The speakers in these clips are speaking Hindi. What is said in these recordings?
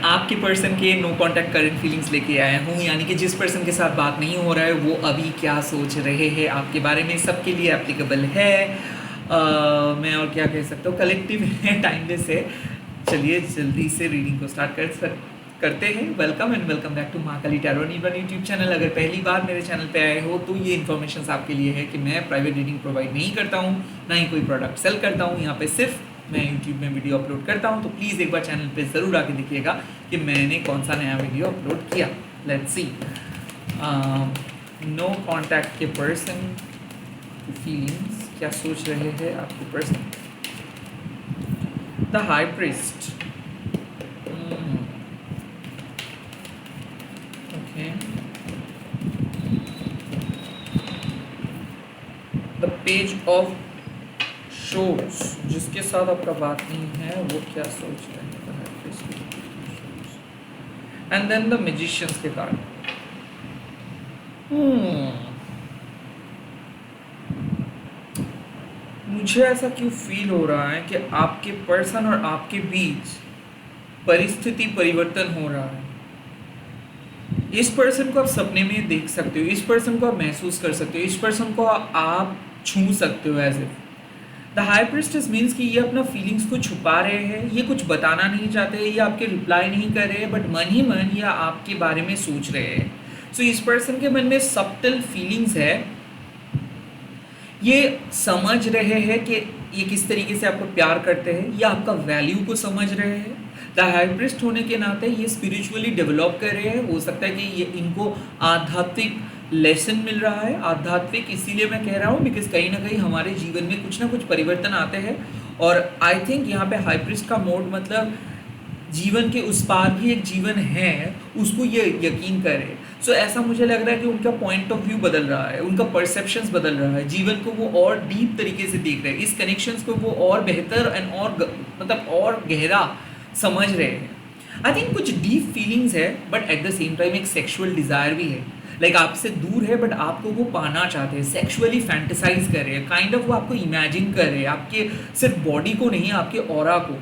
आपके पर्सन के नो कांटेक्ट करंट फीलिंग्स लेके आया हूँ, यानी कि जिस पर्सन के साथ बात नहीं हो रहा है वो अभी क्या सोच रहे हैं आपके बारे में, सबके लिए एप्लीकेबल है। मैं और क्या कह सकता हूँ, कलेक्टिव है, टाइमलेस है। चलिए जल्दी से रीडिंग को स्टार्ट करते हैं। Welcome and welcome back to Mahakali tarot Neelvan YouTube channel. अगर पहली बार मेरे चैनल पे आए हो तो ये इन्फॉर्मेशन आपके लिए है कि मैं प्राइवेट रीडिंग प्रोवाइड नहीं करता हूँ, ना ही कोई प्रोडक्ट सेल करता हूँ। यहाँ पे सिर्फ मैं यूट्यूब में वीडियो अपलोड करता हूँ, तो प्लीज़ एक बार चैनल पे ज़रूर आके देखिएगा कि मैंने कौन सा नया वीडियो अपलोड किया। Let's see. नो कॉन्टैक्ट के पर्सन फीलिंग्स, क्या सोच रहे हैं आपके person. The high priest, okay. The page of shores, जिसके साथ आपका बात नहीं है वो क्या सोच रहे हैं। एंड देन द मैजिशियंस के कार्ड। मुझे ऐसा क्यों फील हो रहा है कि आपके पर्सन और आपके बीच परिस्थिति परिवर्तन हो रहा है। इस पर्सन को आप सपने में देख सकते हो, इस पर्सन को आप महसूस कर सकते हो, इस पर्सन को आप छू सकते हो as if. The high priestess means कि ये अपना फीलिंग्स को छुपा रहे हैं, ये कुछ बताना नहीं चाहते, ये आपके रिप्लाई नहीं कर रहे हैं, बट मन ही मन ये आपके बारे में सोच रहे हैं। सो इस पर्सन के मन में सबटल फीलिंग्स है, ये समझ रहे हैं कि ये किस तरीके से आपको प्यार करते हैं, ये आपका वैल्यू को समझ रहे हैं। द हाई प्रीस्ट होने के नाते ये स्पिरिचुअली डेवलप कर रहे हैं। हो सकता है कि ये इनको आध्यात्मिक लेसन मिल रहा है। आध्यात्मिक इसीलिए मैं कह रहा हूँ बिकॉज कहीं ना कहीं हमारे जीवन में कुछ ना कुछ परिवर्तन आते हैं, और आई थिंक यहाँ पे हाई प्रीस्ट का मोड मतलब जीवन के उस पार भी एक जीवन है, उसको ये यकीन करे। सो ऐसा मुझे लग रहा है कि उनका पॉइंट ऑफ व्यू बदल रहा है, उनका परसेप्शंस बदल रहा है, जीवन को वो और डीप तरीके से देख रहे हैं, इस कनेक्शंस को वो और बेहतर एंड और मतलब और गहरा समझ रहे हैं। आई थिंक कुछ डीप फीलिंग्स है, but at the same time एक सेक्सुअल डिज़ायर भी है। लाइक आपसे दूर है बट आपको वो पाना चाहते हैं, सेक्सुअली फैंटेसाइज कर रहे हैं, काइंड ऑफ वो आपको इमेजिन कर रहे हैं, आपके सिर्फ बॉडी को नहीं, आपके ऑरा को।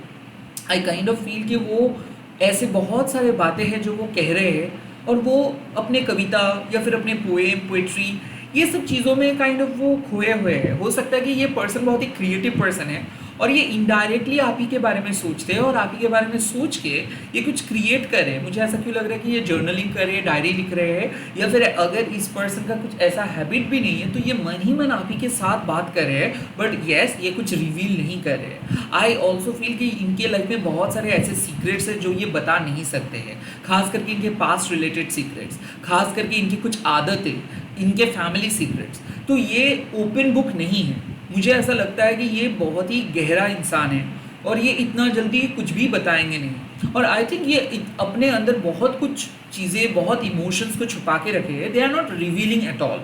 आई काइंड ऑफ फील कि वो ऐसे बहुत सारे बातें हैं जो वो कह रहे हैं, और वो अपने कविता या फिर अपने पोएम पोएट्री ये सब चीज़ों में काइंड ऑफ वो खोए हुए हैं। हो सकता है कि ये पर्सन बहुत ही क्रिएटिव पर्सन है, और ये इनडायरेक्टली आप ही के बारे में सोचते हैं, और आप ही के बारे में सोच के ये कुछ क्रिएट कर रहे हैं। मुझे ऐसा क्यों लग रहा है कि ये जर्नलिंग कर रहे हैं, डायरी लिख रहे हैं, या फिर अगर इस पर्सन का कुछ ऐसा हैबिट भी नहीं है तो ये मन ही मन आप ही के साथ बात कर रहे हैं, बट येस ये कुछ रिवील नहीं कर रहे हैं। आई ऑल्सो फील कि इनके लाइफ में बहुत सारे ऐसे सीक्रेट्स हैं जो ये बता नहीं सकते हैं, खास करके इनके पास्ट रिलेटेड सीक्रेट्स, खास करके इनकी कुछ आदतें, इनके फैमिली सीक्रेट्स। तो ये ओपन बुक नहीं है। मुझे ऐसा लगता है कि ये बहुत ही गहरा इंसान है, और ये इतना जल्दी कुछ भी बताएंगे नहीं। और आई थिंक ये अपने अंदर बहुत कुछ चीज़ें, बहुत इमोशंस को छुपा के रखे हैं। They are not revealing at all.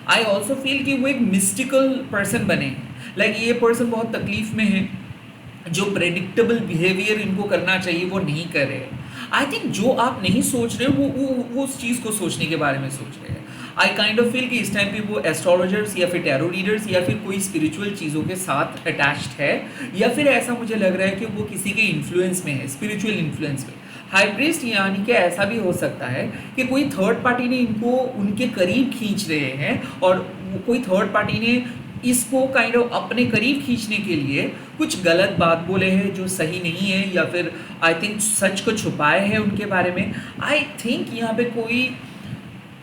I also feel कि वो एक मिस्टिकल पर्सन बने हैं। लाइक ये पर्सन बहुत तकलीफ में है, जो प्रेडिक्टेबल बिहेवियर इनको करना चाहिए वो नहीं कर रहे हैं। आई थिंक जो आप नहीं सोच रहे हो वो उस चीज़ को सोचने के बारे में सोच रहे हैं। आई काइंड ऑफ फील कि इस टाइम पे वो एस्ट्रोलॉजर्स या फिर टैरो रीडर्स या फिर कोई स्पिरिचुअल चीज़ों के साथ अटैच्ड है, या फिर ऐसा मुझे लग रहा है कि वो किसी के इन्फ्लुएंस में है, स्पिरिचुअल इन्फ्लुएंस में। हाई प्रीस्ट यानी कि ऐसा भी हो सकता है कि कोई थर्ड पार्टी ने इनको उनके करीब खींच रहे हैं, और कोई थर्ड पार्टी ने इसको काइंड ऑफ अपने करीब खींचने के लिए कुछ गलत बात बोले हैं जो सही नहीं है, या फिर आई थिंक सच को छुपाए हैं उनके बारे में। आई थिंक यहाँ पे कोई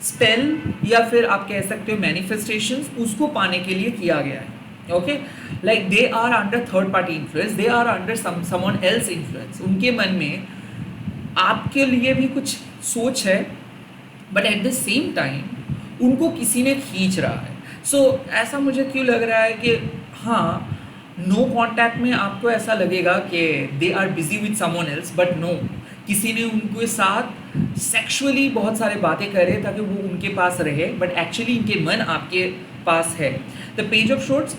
स्पेल या फिर आप कह सकते हो मैनिफेस्टेशंस उसको पाने के लिए किया गया है। Okay, like they are under third party influence, they are under someone else influence. उनके मन में आपके लिए भी कुछ सोच है, but at the same time उनको किसी ने खींच रहा है। सो ऐसा मुझे क्यों लग रहा है कि हाँ, नो कॉन्टैक्ट में आपको ऐसा लगेगा कि they are busy with someone else, but no, किसी ने उनके साथ सेक्सुअली बहुत सारे बातें करे ताकि वो उनके पास रहे, बट एक्चुअली इनके मन आपके पास है। The page of shorts,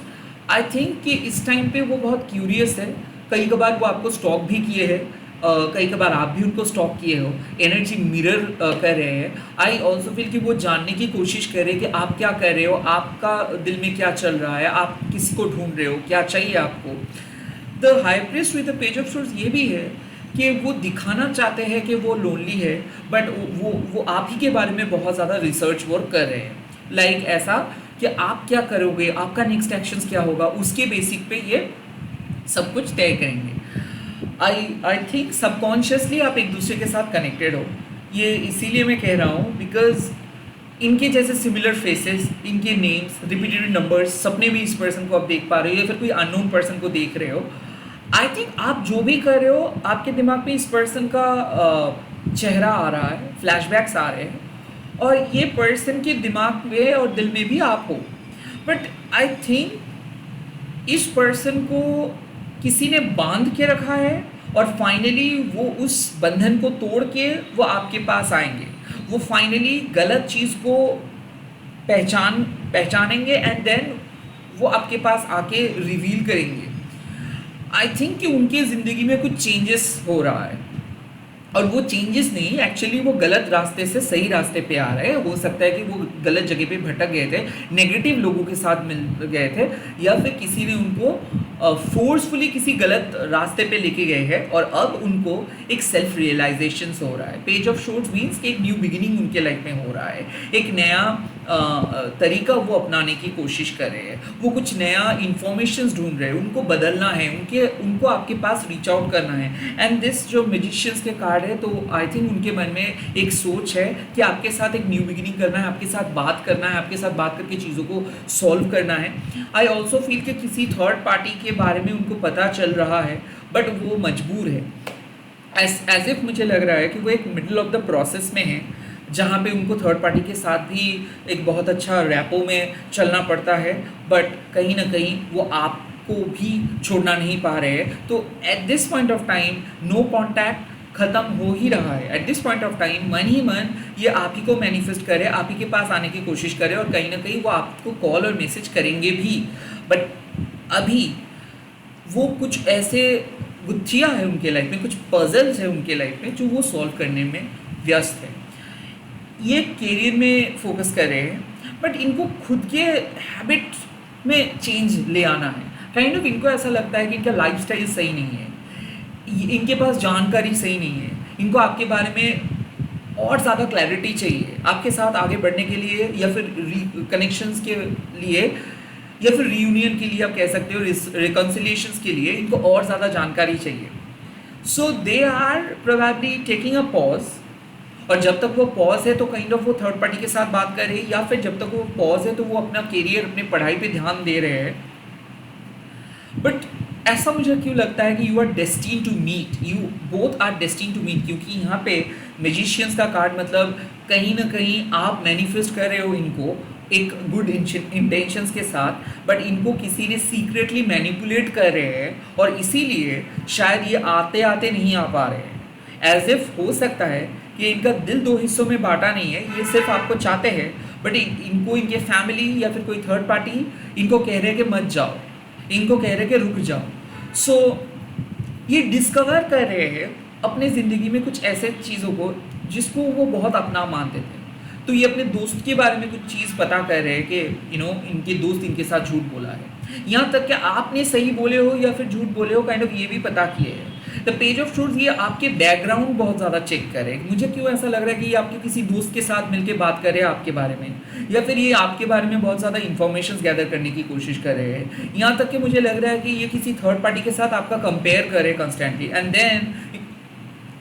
I think कि इस टाइम पे वो बहुत क्यूरियस है। कई कबार वो आपको स्टॉक भी किए हैं, कई कबार आप भी उनको स्टॉक किए हो, एनर्जी मिरर कर रहे हैं। आई ऑल्सो फील कि वो जानने की कोशिश कर रहे हैं कि आप क्या कर रहे हो, आपका दिल में क्या चल रहा है, आप किसी को ढूंढ रहे हो, क्या चाहिए आपको। The high priest with the page of shorts ये भी है कि वो दिखाना चाहते हैं कि वो लोनली है, बट वो आप ही के बारे में बहुत ज़्यादा रिसर्च वर्क कर रहे हैं। लाइक ऐसा कि आप क्या करोगे, आपका नेक्स्ट एक्शंस क्या होगा, उसके बेसिक पे ये सब कुछ तय करेंगे। आई थिंक सबकॉन्शियसली आप एक दूसरे के साथ कनेक्टेड हो। ये इसीलिए मैं कह रहा हूँ बिकॉज इनके जैसे सिमिलर फेसेस, इनके नेम्स, रिपीटेड नंबर्स, सपने में इस पर्सन को आप देख पा रहे हो या फिर कोई अननोन पर्सन को देख रहे हो। आई थिंक आप जो भी कर रहे हो आपके दिमाग में इस पर्सन का चेहरा आ रहा है, फ्लैशबैक्स आ रहे हैं, और ये पर्सन के दिमाग में और दिल में भी आप हो। बट आई थिंक इस पर्सन को किसी ने बांध के रखा है और फाइनली वो उस बंधन को तोड़ के वो आपके पास आएंगे। वो फाइनली गलत चीज़ को पहचानेंगे एंड देन वो आपके पास आके रिवील करेंगे। आई थिंक कि उनके ज़िंदगी में कुछ चेंजेस हो रहा है, और वो चेंजेस नहीं, एक्चुअली वो गलत रास्ते से सही रास्ते पे आ रहे हैं। हो सकता है कि वो गलत जगह पे भटक गए थे, नेगेटिव लोगों के साथ मिल गए थे, या फिर किसी ने उनको फोर्सफुली किसी गलत रास्ते पे लेके गए हैं, और अब उनको एक सेल्फ रियलाइजेशन हो रहा है। पेज ऑफ शोर्ट्स मीन्स कि एक न्यू बिगिनिंग उनके लाइफ में हो रहा है, एक नया तरीका वो अपनाने की कोशिश कर रहे हैं, वो कुछ नया इन्फॉर्मेशन ढूंढ रहे हैं, उनको बदलना है, उनको आपके पास रीच आउट करना है। एंड दिस जो मैजिशियंस के कार्ड है, तो आई थिंक उनके मन में एक सोच है कि आपके साथ एक न्यू बिगिनिंग करना है, आपके साथ बात करना है, आपके साथ बात करके चीज़ों को सॉल्व करना है। आई ऑल्सो फील कि किसी थर्ड पार्टी के बारे में उनको पता चल रहा है, बट वो मजबूर है। एज इफ मुझे लग रहा है कि वो एक मिडल ऑफ द प्रोसेस में है, जहाँ पे उनको थर्ड पार्टी के साथ भी एक बहुत अच्छा रैपो में चलना पड़ता है, बट कहीं ना कहीं वो आपको भी छोड़ना नहीं पा रहे हैं। तो at this point of time no contact ख़त्म हो ही रहा है। At this point of time मन ही मन ये आप ही को मैनिफेस्ट करे, आप ही के पास आने की कोशिश करे, और कहीं ना कहीं वो आपको कॉल और मैसेज करेंगे भी। बट अभी वो कुछ ऐसे गुत्थियाँ हैं उनके लाइफ में, कुछ पजल्स हैं उनके लाइफ में, जो वो सॉल्व करने में व्यस्त है। ये करियर में फोकस कर रहे हैं, बट इनको खुद के हैबिट में चेंज ले आना है। काइंड ऑफ इनको ऐसा लगता है कि इनका लाइफस्टाइल सही नहीं है, इनके पास जानकारी सही नहीं है, इनको आपके बारे में और ज़्यादा क्लैरिटी चाहिए आपके साथ आगे बढ़ने के लिए, या फिर कनेक्शंस के लिए, या फिर रीयूनियन के लिए आप कह सकते हो, रिकन्सिलिएशंस के लिए इनको और ज़्यादा जानकारी चाहिए। So they are probably taking a pause, और जब तक वो पॉज है तो काइंड ऑफ वो थर्ड पार्टी के साथ बात कर रहे हैं, या फिर जब तक वो पॉज है तो वो अपना करियर, अपनी पढ़ाई पे ध्यान दे रहे हैं। बट ऐसा मुझे क्यों लगता है कि you are destined to meet, you both are destined to meet, क्योंकि यहाँ पे मैजिशियंस का कार्ड मतलब कहीं ना कहीं आप मैनिफेस्ट कर रहे हो इनको एक गुड इंटेंशंस के साथ, बट इनको किसी ने सीक्रेटली मैनिपुलेट कर रहे हैं, और इसीलिए शायद ये आते आते नहीं आ पा रहे हैं। एज इफ हो सकता है कि इनका दिल दो हिस्सों में बांटा नहीं है, ये सिर्फ आपको चाहते हैं, बट इनको इनके फैमिली या फिर कोई थर्ड पार्टी इनको कह रहे हैं कि मत जाओ, इनको कह रहे हैं कि रुक जाओ। सो ये डिस्कवर कर रहे हैं अपने ज़िंदगी में कुछ ऐसे चीज़ों को जिसको वो बहुत अपना मानते थे। तो ये अपने दोस्त के बारे में कुछ चीज़ पता कर रहे हैं कि इनके दोस्त इनके साथ झूठ बोला है, यहाँ तक कि आपने सही बोले हो या फिर झूठ बोले हो, काइंड ऑफ ये भी पता किए हैं। द पेज ऑफ शोर्ट्स ये आपके बैकग्राउंड बहुत ज़्यादा चेक करे। मुझे क्यों ऐसा लग रहा है कि ये आपके किसी दोस्त के साथ मिलकर बात कर रहे हैं आपके बारे में, या फिर ये आपके बारे में बहुत ज़्यादा इन्फॉर्मेशन गैदर करने की कोशिश कर रहे हैं। यहाँ तक कि मुझे लग रहा है कि ये किसी थर्ड पार्टी के साथ आपका कंपेयर करे कंस्टेंटली, एंड देन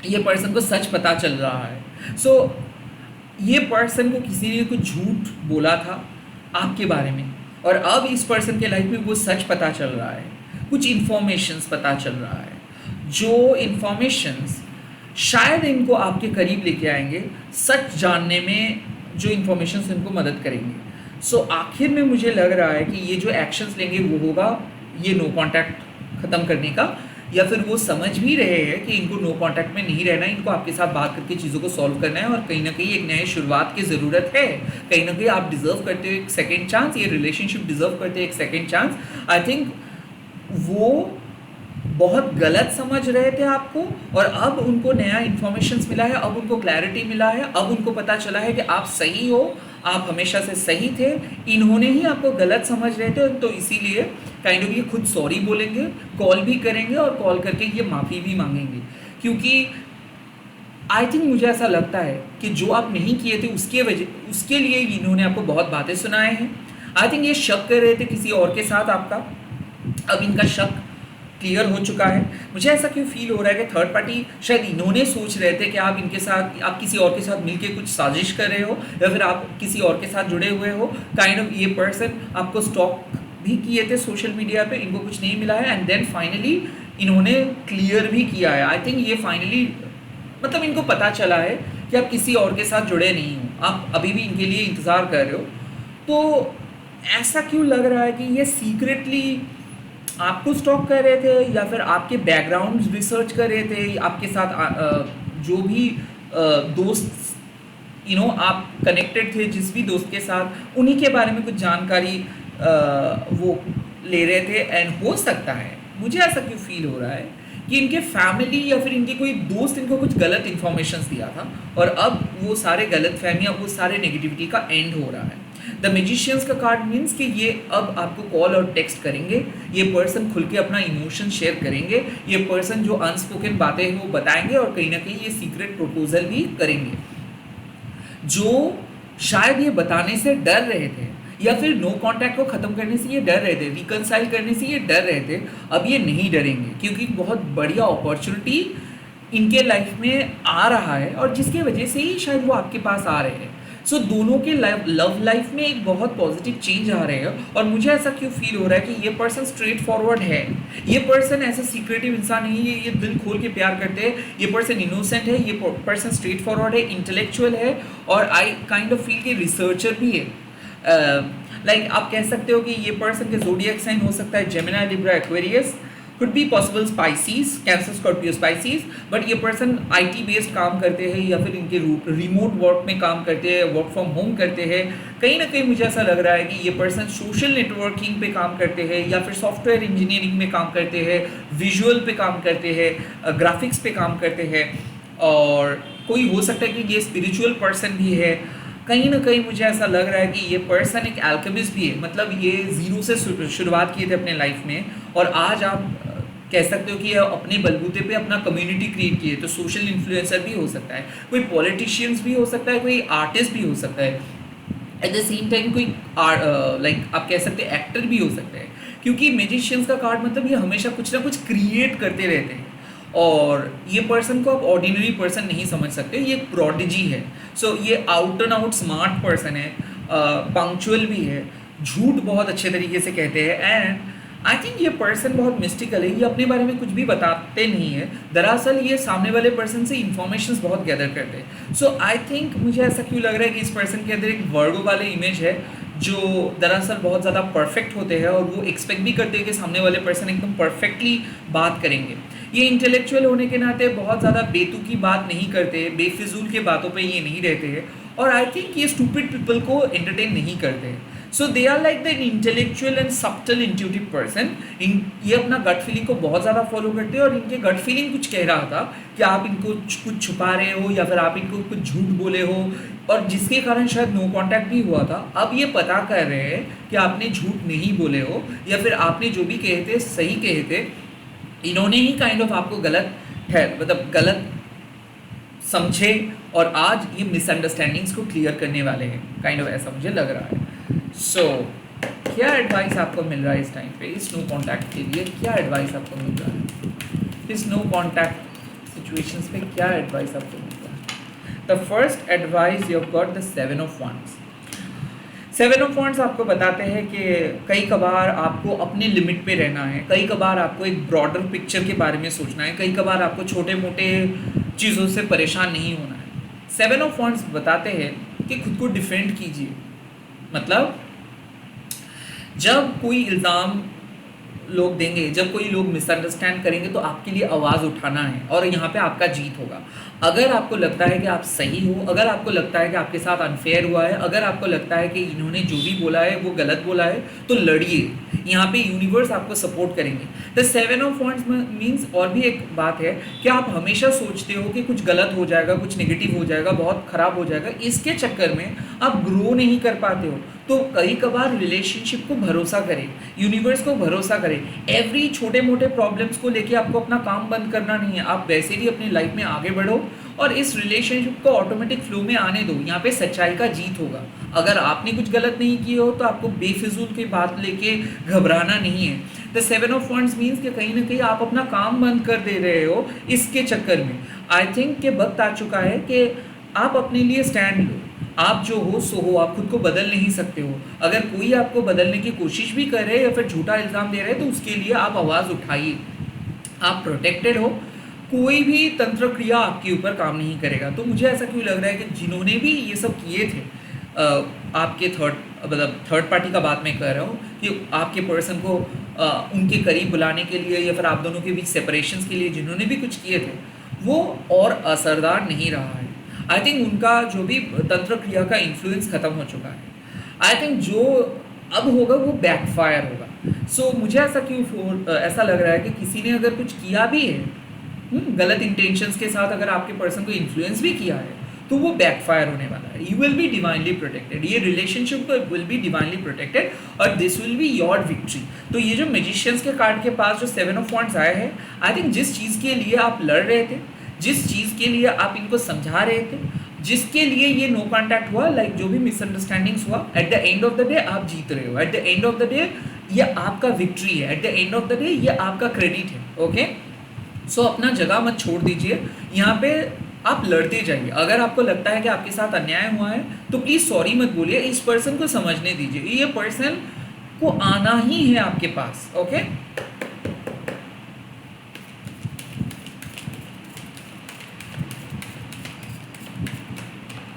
ये पर्सन को सच पता चल रहा है। सो ये पर्सन को किसी ने कुछ झूठ बोला था आपके बारे में, और अब इस पर्सन के लाइफ में वो सच पता चल रहा है, कुछ इन्फॉर्मेशंस पता चल रहा है, जो इन्फॉर्मेशंस शायद इनको आपके करीब लेके आएंगे, सच जानने में जो इन्फॉर्मेशंस इनको मदद करेंगे। सो आखिर में मुझे लग रहा है कि ये जो एक्शंस लेंगे वो होगा ये नो कॉन्टैक्ट ख़त्म करने का, या फिर वो समझ भी रहे हैं कि इनको नो कॉन्टैक्ट में नहीं रहना है, इनको आपके साथ बात करके चीज़ों को सॉल्व करना है, और कहीं ना कहीं एक नए शुरुआत की ज़रूरत है। कहीं ना कहीं आप डिज़र्व करते हो एक सेकेंड चांस, ये रिलेशनशिप डिज़र्व करते हो एक सेकेंड चांस। आई थिंक वो बहुत गलत समझ रहे थे आपको, और अब उनको नया इन्फॉर्मेशन मिला है, अब उनको क्लैरिटी मिला है, अब उनको पता चला है कि आप सही हो, आप हमेशा से सही थे, इन्होंने ही आपको गलत समझ रहे थे। तो इसीलिए काइंड ऑफ ये खुद सॉरी बोलेंगे, कॉल भी करेंगे, और कॉल करके ये माफ़ी भी मांगेंगे। क्योंकि आई थिंक मुझे ऐसा लगता है कि जो आप नहीं किए थे उसके लिए इन्होंने आपको बहुत बातें सुनाए हैं। आई थिंक ये शक कर रहे थे किसी और के साथ आपका, अब इनका शक क्लियर हो चुका है। मुझे ऐसा क्यों फील हो रहा है कि थर्ड पार्टी शायद इन्होंने सोच रहे थे कि आप इनके साथ, आप किसी और के साथ मिलके कुछ साजिश कर रहे हो या फिर आप किसी और के साथ जुड़े हुए हो। काइंड ऑफ ये पर्सन आपको स्टॉक भी किए थे सोशल मीडिया पे, इनको कुछ नहीं मिला है एंड देन फाइनली इन्होंने क्लियर भी किया है। आई थिंक ये फाइनली मतलब इनको पता चला है कि आप किसी और के साथ जुड़े नहीं हो, आप अभी भी इनके लिए इंतज़ार कर रहे हो। तो ऐसा क्यों लग रहा है कि ये सीक्रेटली आपको स्टॉक कर रहे थे या फिर आपके बैकग्राउंड रिसर्च कर रहे थे, आपके साथ जो भी दोस्त आप कनेक्टेड थे जिस भी दोस्त के साथ, उन्हीं के बारे में कुछ जानकारी वो ले रहे थे। एंड हो सकता है, मुझे ऐसा क्यों फील हो रहा है कि इनके फैमिली या फिर इनके कोई दोस्त इनको कुछ गलत इन्फॉर्मेशन दिया था और अब वो सारे गलत फहमियाँ, वो सारे नेगेटिविटी का एंड हो रहा है। द मैजिशियंस का कार्ड मीन्स कि ये अब आपको कॉल और टेक्स्ट करेंगे, ये पर्सन खुल के अपना इमोशन शेयर करेंगे, ये पर्सन जो अनस्पोकन बातें हैं वो बताएंगे और कहीं ना कहीं ये सीक्रेट प्रपोजल भी करेंगे। जो शायद ये बताने से डर रहे थे या फिर नो कांटेक्ट को ख़त्म करने से ये डर रहे थे, रिकनसाइल करने से ये डर रहे थे, अब ये नहीं डरेंगे क्योंकि बहुत बढ़िया अपॉर्चुनिटी इनके लाइफ में आ रहा है और जिसके वजह से ही शायद वो आपके पास आ रहे हैं। सो दोनों के लव लाइफ में एक बहुत पॉजिटिव चेंज आ रहे हैं और मुझे ऐसा क्यों फील हो रहा है कि ये पर्सन स्ट्रेट फॉरवर्ड है, ये पर्सन ऐसा सीक्रेटिव इंसान नहीं है, ये दिल खोल के प्यार करते हैं, ये पर्सन इनोसेंट है, ये पर्सन स्ट्रेट फॉरवर्ड है, इंटेलेक्चुअल है और आई काइंड ऑफ फील के रिसर्चर भी है। लाइक आप कह सकते हो कि ये पर्सन के ज़ोडिएक साइन हो सकता है Gemini, Libra, Aquarius, could be possible species, cancer, Scorpio, species. But ये पर्सन आईटी बेस्ड काम करते हैं या फिर इनके रिमोट वर्क में काम करते हैं, वर्क फ्रॉम होम करते हैं। कहीं ना कहीं मुझे ऐसा लग रहा है कि ये पर्सन सोशल नेटवर्किंग पे काम करते हैं या फिर सॉफ्टवेयर इंजीनियरिंग में काम करते हैं, विजुअल पे काम करते हैं, ग्राफिक्स पे काम करते हैं और कोई हो सकता है कि ये स्पिरिचुअल पर्सन भी है। कहीं ना कहीं मुझे ऐसा लग रहा है कि ये पर्सन एक एल्केमिस्ट भी है, मतलब ये ज़ीरो से शुरुआत किए थे अपने लाइफ में और आज आप कह सकते हो कि अपने बलबूते पे अपना कम्युनिटी क्रिएट किए। तो सोशल इन्फ्लुएंसर भी हो सकता है, कोई पॉलिटिशियंस भी हो सकता है, कोई आर्टिस्ट भी हो सकता है, एट द सेम टाइम कोई लाइक आप कह सकते हैं एक्टर भी हो सकता है, क्योंकि मैजिशियंस का कार्ड मतलब ये हमेशा कुछ ना कुछ क्रिएट करते रहते हैं और ये पर्सन को आप ऑर्डिनरी पर्सन नहीं समझ सकते, ये एक प्रोडिजी है। सो ये out and out smart person है, पंक्चुअल भी है, झूठ बहुत अच्छे तरीके से कहते हैं एंड आई थिंक ये पर्सन बहुत मिस्टिकल है, ये अपने बारे में कुछ भी बताते नहीं है, दरअसल ये सामने वाले पर्सन से इन्फॉर्मेशन बहुत गैदर करते हैं। सो आई थिंक मुझे ऐसा क्यों लग रहा है कि इस पर्सन के अंदर एक वर्गो वाले इमेज है जो दरअसल बहुत ज़्यादा परफेक्ट होते हैं और वो एक्सपेक्ट भी करते हैं कि सामने वाले पर्सन एकदम परफेक्टली बात करेंगे। ये इंटेलेक्चुअल होने के नाते बहुत ज़्यादा बेतुकी बात नहीं करते, बेफिजूल के बातों पे ये नहीं रहते हैं और आई थिंक ये स्टूपिड पीपल को एंटरटेन नहीं करते हैं। So they are like the intellectual and subtle intuitive person. ये अपना गट फीलिंग को बहुत ज़्यादा फॉलो करते हैं और इनके गट फीलिंग कुछ कह रहा था कि आप इनको कुछ छुपा रहे हो या फिर आप इनको कुछ झूठ बोले हो और जिसके कारण शायद नो कांटेक्ट भी हुआ था। अब ये पता कर रहे हैं कि आपने झूठ नहीं बोले हो या फिर आपने जो भी कहे थे सही कहे थे, इन्होंने ही काइंड ऑफ आपको गलत समझे और आज ये मिसअंडरस्टैंडिंग्स को क्लियर करने वाले हैं, काइंड ऑफ ऐसा मुझे लग रहा है। सो क्या एडवाइस आपको मिल रहा है इस टाइम पे इस नो कांटेक्ट के लिए? क्या एडवाइस आपको मिल रहा है इस नो कांटेक्ट सिचुएशंस पे? क्या एडवाइस आपको मिल रहा है? The first advice you have got the 7 of wands. 7 of wands आपको बताते हैं कि कई कबार आपको अपने लिमिट पे रहना है, कई कबार आपको एक ब्रॉडर पिक्चर के बारे में सोचना है, कई कबार आपको छोटे मोटे चीज़ों से परेशान नहीं होना है। 7 ऑफ वंड्स बताते हैं कि खुद को डिफेंड कीजिए, मतलब जब कोई इल्ज़ाम लोग देंगे, जब कोई लोग मिसअंडरस्टैंड करेंगे तो आपके लिए आवाज़ उठाना है और यहाँ पे आपका जीत होगा। अगर आपको लगता है कि आप सही हो, अगर आपको लगता है कि आपके साथ अनफेयर हुआ है, अगर आपको लगता है कि इन्होंने जो भी बोला है वो गलत बोला है, तो लड़िए, यहाँ पे यूनिवर्स आपको सपोर्ट करेंगे। द 7 ऑफ वंड्स मीन्स और भी एक बात है कि आप हमेशा सोचते हो कि कुछ गलत हो जाएगा, कुछ नेगेटिव हो जाएगा, बहुत ख़राब हो जाएगा, इसके चक्कर में आप ग्रो नहीं कर पाते हो। तो कई कभार रिलेशनशिप को भरोसा करें, यूनिवर्स को भरोसा करें। एवरी छोटे मोटे प्रॉब्लम्स को लेके आपको अपना काम बंद करना नहीं है, आप वैसे भी अपनी लाइफ में आगे बढ़ो और इस रिलेशनशिप को ऑटोमेटिक फ्लो में आने दो। यहाँ पे सच्चाई का जीत होगा। अगर आपने कुछ गलत नहीं किया हो तो आपको बेफिजूल की बात लेके घबराना नहीं है। द 7 ऑफ वंड्स मीन्स कि कहीं ना कहीं आप अपना काम बंद कर दे रहे हो इसके चक्कर में। आई थिंक कि वक्त आ चुका है कि आप अपने लिए स्टैंड लो। आप जो हो सो हो, आप खुद को बदल नहीं सकते हो। अगर कोई आपको बदलने की कोशिश भी कर रहे हैं या फिर झूठा इल्ज़ाम दे रहे हैं तो उसके लिए आप आवाज़ उठाइए। आप प्रोटेक्टेड हो, कोई भी तंत्र क्रिया आपके ऊपर काम नहीं करेगा। तो मुझे ऐसा क्यों लग रहा है कि जिन्होंने भी ये सब किए थे, आपके थर्ड पार्टी का बात मैं कर रहा हूँ कि आपके पर्सन को उनके करीब बुलाने के लिए या फिर आप दोनों के बीच सेपरेशंस के लिए जिन्होंने भी कुछ किए थे वो और असरदार नहीं रहा है। आई थिंक उनका जो भी तंत्र क्रिया का इन्फ्लुएंस ख़त्म हो चुका है। आई थिंक जो अब होगा वो बैकफायर होगा। सो मुझे ऐसा लग रहा है कि किसी ने अगर कुछ किया भी है गलत इंटेंशंस के साथ, अगर आपके पर्सन को इन्फ्लुएंस भी किया है तो वो बैकफायर होने वाला है। You will be divinely protected, ये relationship will be divinely protected और this will be your victory. तो ये जो मैजिशियंस के कार्ड के पास जो 7 ऑफ वॉन्ड्स आए हैं, आई थिंक जिस चीज़ के लिए आप लड़ रहे थे, जिस चीज़ के लिए आप इनको समझा रहे थे, जिसके लिए ये नो कॉन्टैक्ट हुआ, लाइक जो भी मिसअंडरस्टैंडिंग्स हुआ, at the end of the day आप जीत रहे हो। At the end of the day ये आपका विक्ट्री है। At the end of the day ये आपका क्रेडिट है। ओके, सो अपना जगह मत छोड़ दीजिए, यहाँ पे आप लड़ते जाइए। अगर आपको लगता है कि आपके साथ अन्याय हुआ है तो प्लीज़ सॉरी मत बोलिए, इस पर्सन को समझने दीजिए। ये पर्सन को आना ही है आपके पास। Okay,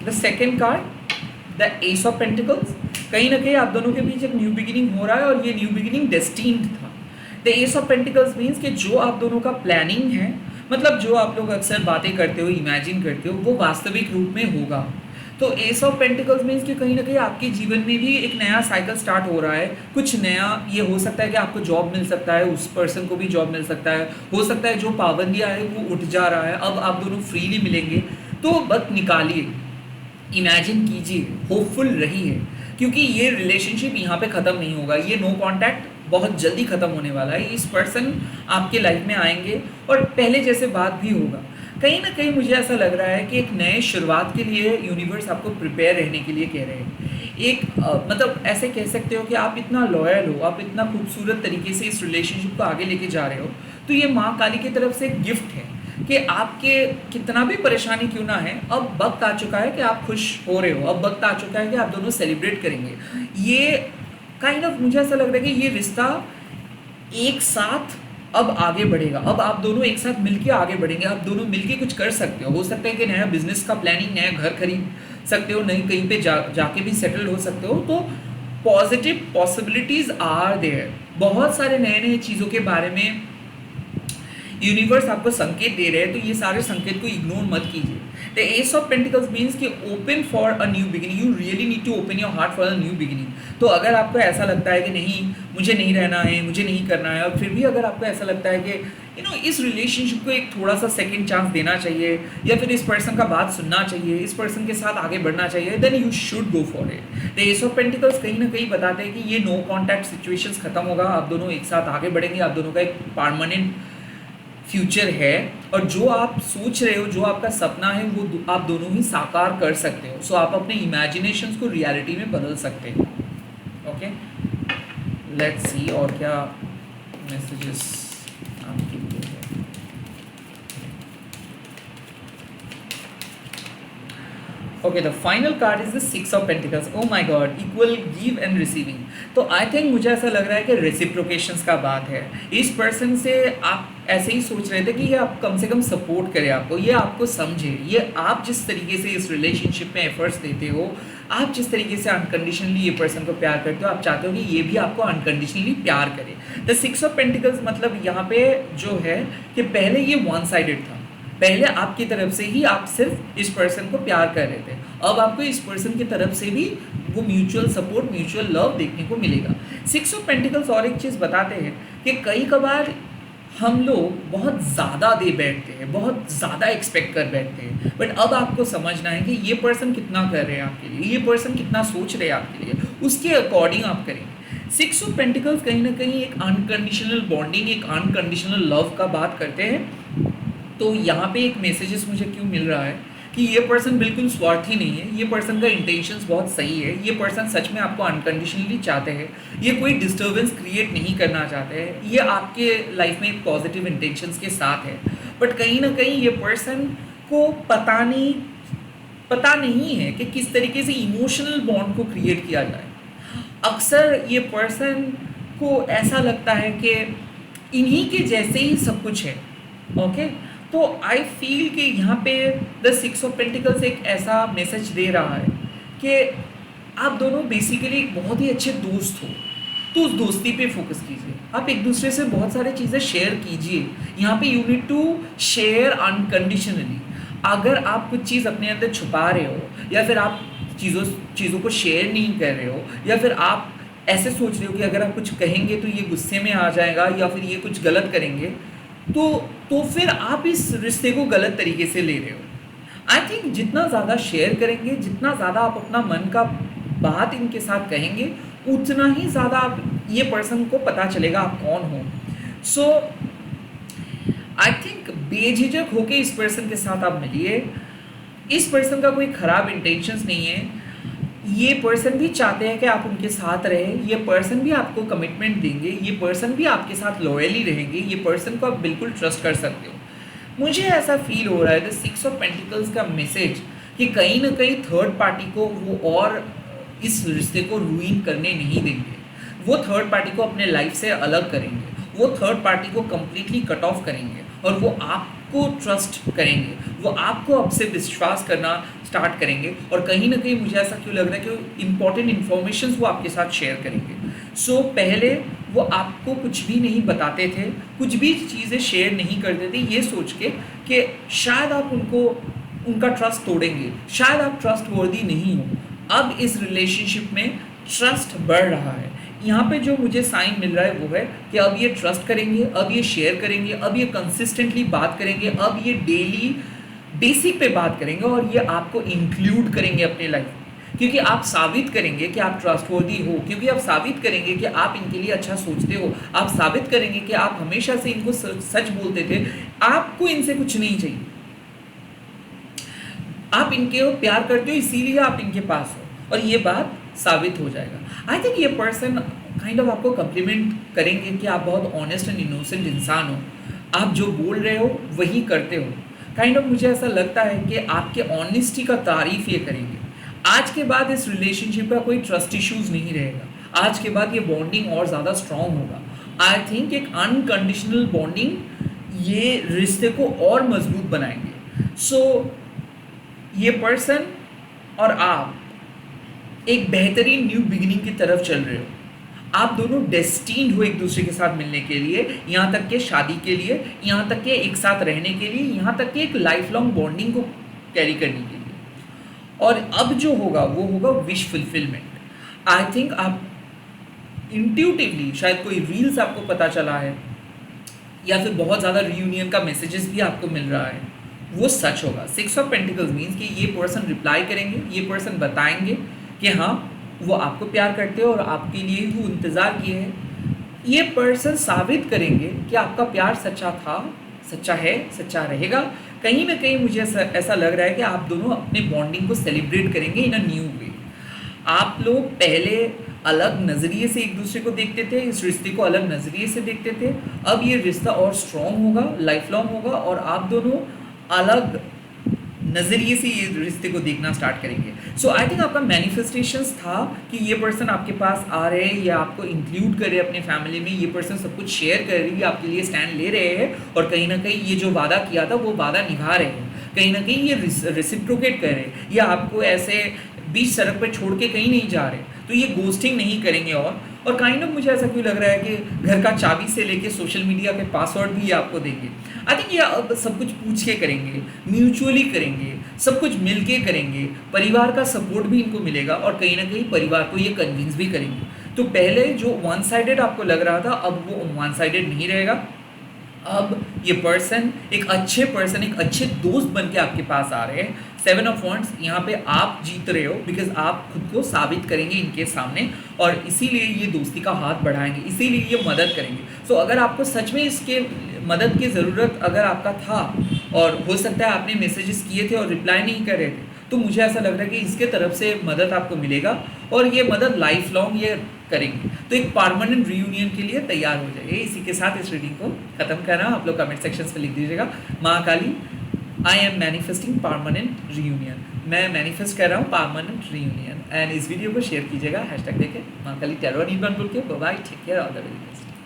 the second card, the ace of pentacles. कहीं ना कहीं आप दोनों के बीच एक न्यू बिगिनिंग हो रहा है और ये न्यू बिगिनिंग डेस्टिन्ड था। The ace of pentacles means कि जो आप दोनों का प्लानिंग है, मतलब जो आप लोग अक्सर बातें करते हो, इमेजिन करते हो, वो वास्तविक रूप में होगा। तो एस ऑफ पेंटिकल्स मीन्स कि कहीं ना कहीं आपके जीवन में भी एक नया साइकिल स्टार्ट हो रहा है। कुछ नया, ये हो सकता है कि आपको जॉब मिल सकता है, उस पर्सन को भी जॉब मिल सकता है, हो सकता है जो पाबंदियाँ है वो उठ जा रहा है, अब आप दोनों फ्रीली मिलेंगे। तो वक्त निकालिए, इमेजिन कीजिए, होपफुल रहिए, क्योंकि ये रिलेशनशिप यहाँ पे ख़त्म नहीं होगा। ये नो कॉन्टैक्ट बहुत जल्दी ख़त्म होने वाला है। इस पर्सन आपके लाइफ में आएंगे और पहले जैसे बात भी होगा। कहीं ना कहीं मुझे ऐसा लग रहा है कि एक नए शुरुआत के लिए यूनिवर्स आपको प्रिपेयर रहने के लिए कह रहे हैं। एक मतलब ऐसे कह सकते हो कि आप इतना लॉयल हो, आप इतना खूबसूरत तरीके से इस रिलेशनशिप को आगे लेके जा रहे हो, तो ये माँ काली की तरफ से एक गिफ्ट है कि आपके कितना भी परेशानी क्यों ना है, अब वक्त आ चुका है कि आप खुश हो रहे हो। अब वक्त आ चुका है कि आप दोनों सेलिब्रेट करेंगे। ये काइंड ऑफ मुझे ऐसा लग रहा है कि ये रिश्ता एक साथ अब आगे बढ़ेगा। अब आप दोनों एक साथ मिलके आगे बढ़ेंगे, आप दोनों मिलके कुछ कर सकते हो सकता है कि नया बिजनेस का प्लानिंग, नया घर खरीद सकते हो, नई कहीं पे जाके भी सेटल हो सकते हो। तो पॉजिटिव पॉसिबिलिटीज़ आर देयर। बहुत सारे नए नए चीज़ों के बारे में यूनिवर्स आपको संकेत दे रहे हैं, तो ये सारे संकेत को इग्नोर मत कीजिए। The ace of pentacles means कि open for a new beginning, you really need to open your heart for a new beginning. तो अगर आपको ऐसा लगता है कि नहीं मुझे नहीं रहना है, मुझे नहीं करना है, और फिर भी अगर आपको ऐसा लगता है कि इस रिलेशनशिप को एक थोड़ा सा सेकंड चांस देना चाहिए, या फिर इस पर्सन का बात सुनना चाहिए, इस पर्सन के साथ आगे बढ़ना चाहिए, then you should go for it. The ace of pentacles कहीं ना कहीं बताते हैं कि ये नो कॉन्टैक्ट सिचुएशंस खत्म होगा, आप दोनों एक साथ आगे बढ़ेंगे, आप दोनों का एक परमानेंट फ्यूचर है, और जो आप सोच रहे हो, जो आपका सपना है, वो आप दोनों ही साकार कर सकते हो। सो आप अपने इमेजिनेशंस को रियलिटी में बदल सकते हो। ओके, लेट्स सी और क्या मैसेजेस आपके लिए है। Okay, the final card is the 6 of pentacles. Oh my God, equal give and receiving. तो आई थिंक मुझे ऐसा लग रहा है कि रेसिप्रोकेशंस का बात है। इस पर्सन से आप ऐसे ही सोच रहे थे कि ये आप कम से कम सपोर्ट करे आपको, ये आपको समझे, ये आप जिस तरीके से इस रिलेशनशिप में एफर्ट्स देते हो, आप जिस तरीके से अनकंडीशनली ये पर्सन को प्यार करते हो, आप चाहते हो कि ये भी आपको अनकंडीशनली प्यार करे। द 6 ऑफ पेंटिकल्स मतलब यहाँ पे जो है कि पहले ये वन साइडेड था, पहले आपकी तरफ से ही आप सिर्फ इस पर्सन को प्यार कर रहे थे, अब आपको इस पर्सन की तरफ से भी वो म्यूचुअल सपोर्ट, म्यूचुअल लव देखने को मिलेगा। 6 ऑफ पेंटिकल्स और एक चीज़ बताते हैं कि कई कबार हम लोग बहुत ज़्यादा दे बैठते हैं, बहुत ज़्यादा एक्सपेक्ट कर बैठते हैं, बट अब आपको समझना है कि ये पर्सन कितना कर रहे हैं आपके लिए, ये पर्सन कितना सोच रहे हैं आपके लिए, उसके अकॉर्डिंग आप करेंगे। सिक्स ऑफ पेंटिकल्स कहीं ना कहीं एक अनकंडीशनल बॉन्डिंग, एक अनकंडीशनल लव का बात करते हैं। तो यहाँ पे एक मैसेजेस मुझे क्यों मिल रहा है कि ये पर्सन बिल्कुल स्वार्थी नहीं है, ये पर्सन का इंटेंशंस बहुत सही है, ये पर्सन सच में आपको अनकंडीशनली चाहते हैं, ये कोई डिस्टर्बेंस क्रिएट नहीं करना चाहते हैं, ये आपके लाइफ में एक पॉजिटिव इंटेंशंस के साथ है। बट कहीं ना कहीं ये पर्सन को पता नहीं है कि किस तरीके से इमोशनल बॉन्ड को क्रिएट किया जाए। अक्सर ये पर्सन को ऐसा लगता है कि इन्हीं के जैसे ही सब कुछ है। ओके, तो आई फील कि यहाँ पे द सिक्स ऑफ पेंटिकल्स एक ऐसा मैसेज दे रहा है कि आप दोनों बेसिकली एक बहुत ही अच्छे दोस्त हो, तो उस दोस्ती पे फोकस कीजिए। आप एक दूसरे से बहुत सारी चीज़ें शेयर कीजिए। यहाँ पे you need to share unconditionally. अगर आप कुछ चीज़ अपने अंदर छुपा रहे हो, या फिर आप चीज़ों को शेयर नहीं कर रहे हो, या फिर आप ऐसे सोच रहे हो कि अगर आप कुछ कहेंगे तो ये गुस्से में आ जाएगा या फिर ये कुछ गलत करेंगे, तो फिर आप इस रिश्ते को गलत तरीके से ले रहे हो। आई थिंक जितना ज़्यादा शेयर करेंगे, जितना ज़्यादा आप अपना मन का बात इनके साथ कहेंगे, उतना ही ज़्यादा आप ये पर्सन को पता चलेगा आप कौन हो। सो आई थिंक बेझिझक होके इस पर्सन के साथ आप मिलिए। इस पर्सन का कोई ख़राब इंटेंशंस नहीं है। ये पर्सन भी चाहते हैं कि आप उनके साथ रहें, ये पर्सन भी आपको कमिटमेंट देंगे, ये पर्सन भी आपके साथ लॉयली रहेंगे, ये पर्सन को आप बिल्कुल ट्रस्ट कर सकते हो। मुझे ऐसा फील हो रहा है द सिक्स ऑफ पेंटिकल्स का मैसेज कि कहीं ना कहीं थर्ड पार्टी को वो और इस रिश्ते को रूइन करने नहीं देंगे। वो थर्ड पार्टी को अपने लाइफ से अलग करेंगे, वो थर्ड पार्टी को कम्प्लीटली कट ऑफ करेंगे, और वो आपको ट्रस्ट करेंगे, वो आपको आपसे विश्वास करना स्टार्ट करेंगे। और कहीं ना कहीं मुझे ऐसा क्यों लग रहा है कि इंपॉर्टेंट इन्फॉर्मेशन वो आपके साथ शेयर करेंगे। सो पहले वो आपको कुछ भी नहीं बताते थे, कुछ भी चीज़ें शेयर नहीं करते थे, ये सोच के कि शायद आप उनका ट्रस्ट तोड़ेंगे, शायद आप ट्रस्ट वर्दी नहीं हो। अब इस रिलेशनशिप में ट्रस्ट बढ़ रहा है। यहाँ पे जो मुझे साइन मिल रहा है वो है कि अब ये ट्रस्ट करेंगे, अब ये शेयर करेंगे, अब ये कंसिस्टेंटली बात करेंगे, अब ये डेली बेसिक पे बात करेंगे, और ये आपको इंक्लूड करेंगे अपने लाइफ में, क्योंकि आप साबित करेंगे कि आप ट्रस्टवर्दी हो, क्योंकि आप साबित करेंगे कि आप इनके लिए अच्छा सोचते हो, आप साबित करेंगे कि आप हमेशा से इनको सच बोलते थे, आपको इनसे कुछ नहीं चाहिए, आप इनके प्यार करते हो इसीलिए आप इनके पास हो, और ये बात साबित हो जाएगा। आई थिंक ये पर्सन काइंड ऑफ आपको कम्प्लीमेंट करेंगे कि आप बहुत ऑनेस्ट एंड इनोसेंट इंसान हो, आप जो बोल रहे हो वही करते हो। काइंड ऑफ मुझे ऐसा लगता है कि आपके ऑनेस्टी का तारीफ ये करेंगे। आज के बाद इस रिलेशनशिप का कोई ट्रस्ट इश्यूज नहीं रहेगा, आज के बाद ये बॉन्डिंग और ज़्यादा स्ट्रॉन्ग होगा। आई थिंक एक अनकंडीशनल बॉन्डिंग ये रिश्ते को और मजबूत बनाएंगे। सो ये पर्सन और आप एक बेहतरीन न्यू बिगिनिंग की तरफ चल रहे हो। आप दोनों डेस्टिन्ड हो एक दूसरे के साथ मिलने के लिए, यहाँ तक के शादी के लिए, यहाँ तक के एक साथ रहने के लिए, यहाँ तक के एक लाइफ लॉन्ग बॉन्डिंग को कैरी करने के लिए। और अब जो होगा वो होगा विश फुलफिलमेंट। आई थिंक आप इंट्यूटिवली, शायद कोई रील्स आपको पता चला है, या फिर बहुत ज़्यादा रियूनियन का मैसेजेस भी आपको मिल रहा है, वो सच होगा। सिक्स ऑफ पेंटिकल्स मीन्स कि ये पर्सन रिप्लाई करेंगे, ये पर्सन बताएंगे कि हाँ वो आपको प्यार करते हो और आपके लिए वो इंतज़ार किए हैं। ये पर्सन साबित करेंगे कि आपका प्यार सच्चा था, सच्चा है, सच्चा रहेगा। कहीं ना कहीं मुझे ऐसा लग रहा है कि आप दोनों अपने बॉन्डिंग को सेलिब्रेट करेंगे इन अ न्यू वे। आप लोग पहले अलग नज़रिए से एक दूसरे को देखते थे, इस रिश्ते को अलग नज़रिए से देखते थे, अब ये रिश्ता और स्ट्रॉन्ग होगा, लाइफ लॉन्ग होगा, और आप दोनों अलग नज़रिए से ये रिश्ते को देखना स्टार्ट करेंगे। सो आई थिंक आपका मैनिफेस्टेशंस था कि ये पर्सन आपके पास आ रहे हैं, या आपको इंक्लूड करे अपने फैमिली में, ये पर्सन सब कुछ शेयर कर रही है, आपके लिए स्टैंड ले रहे हैं, और कहीं ना कहीं ये जो वादा किया था वो वादा निभा रहे हैं। कहीं ना कहीं ये रेसिप्रोकेट कर रहे हैं, या आपको ऐसे बीच सड़क पर छोड़ के कहीं नहीं जा रहे, तो ये गोस्टिंग नहीं करेंगे। और काइंड ऑफ मुझे ऐसा क्यों लग रहा है कि घर का चाबी से लेके सोशल मीडिया के पासवर्ड भी ये आपको देंगे। आई थिंक ये अब सब कुछ पूछ के करेंगे, म्यूचुअली करेंगे, सब कुछ मिल के करेंगे, परिवार का सपोर्ट भी इनको मिलेगा, और कहीं ना कहीं परिवार को ये कन्विंस भी करेंगे। तो पहले जो वन साइडेड आपको लग रहा था, अब वो वन साइडेड नहीं रहेगा। अब ये पर्सन एक अच्छे दोस्त बन के आपके पास आ रहे हैं। 7 ऑफ वॉन्ड्स, यहाँ पे आप जीत रहे हो बिकॉज आप खुद को साबित करेंगे इनके सामने, और इसीलिए ये दोस्ती का हाथ बढ़ाएंगे, इसीलिए ये मदद करेंगे। सो अगर आपको सच में इसके मदद की ज़रूरत अगर आपका था, और हो सकता है आपने मैसेजेस किए थे और रिप्लाई नहीं कर रहे थे, तो मुझे ऐसा लग रहा है कि इसके तरफ से मदद आपको मिलेगा, और ये मदद लाइफ लॉन्ग ये करेंगे, तो एक परमानेंट रियूनियन के लिए तैयार हो जाइए। इसी के साथ इस रीडिंग को खत्म कर रहा हूँ। आप लोग कमेंट सेक्शन में लिख दीजिएगा, माँ Kali I am manifesting permanent reunion, मैं मैनिफेस्ट कर रहा हूँ परमानेंट रीयूनियन। एंड इस वीडियो को शेयर कीजिएगा हैशटैग देके माँ काली टैरो नीलबन बोल के। Bye, take care, all the very best.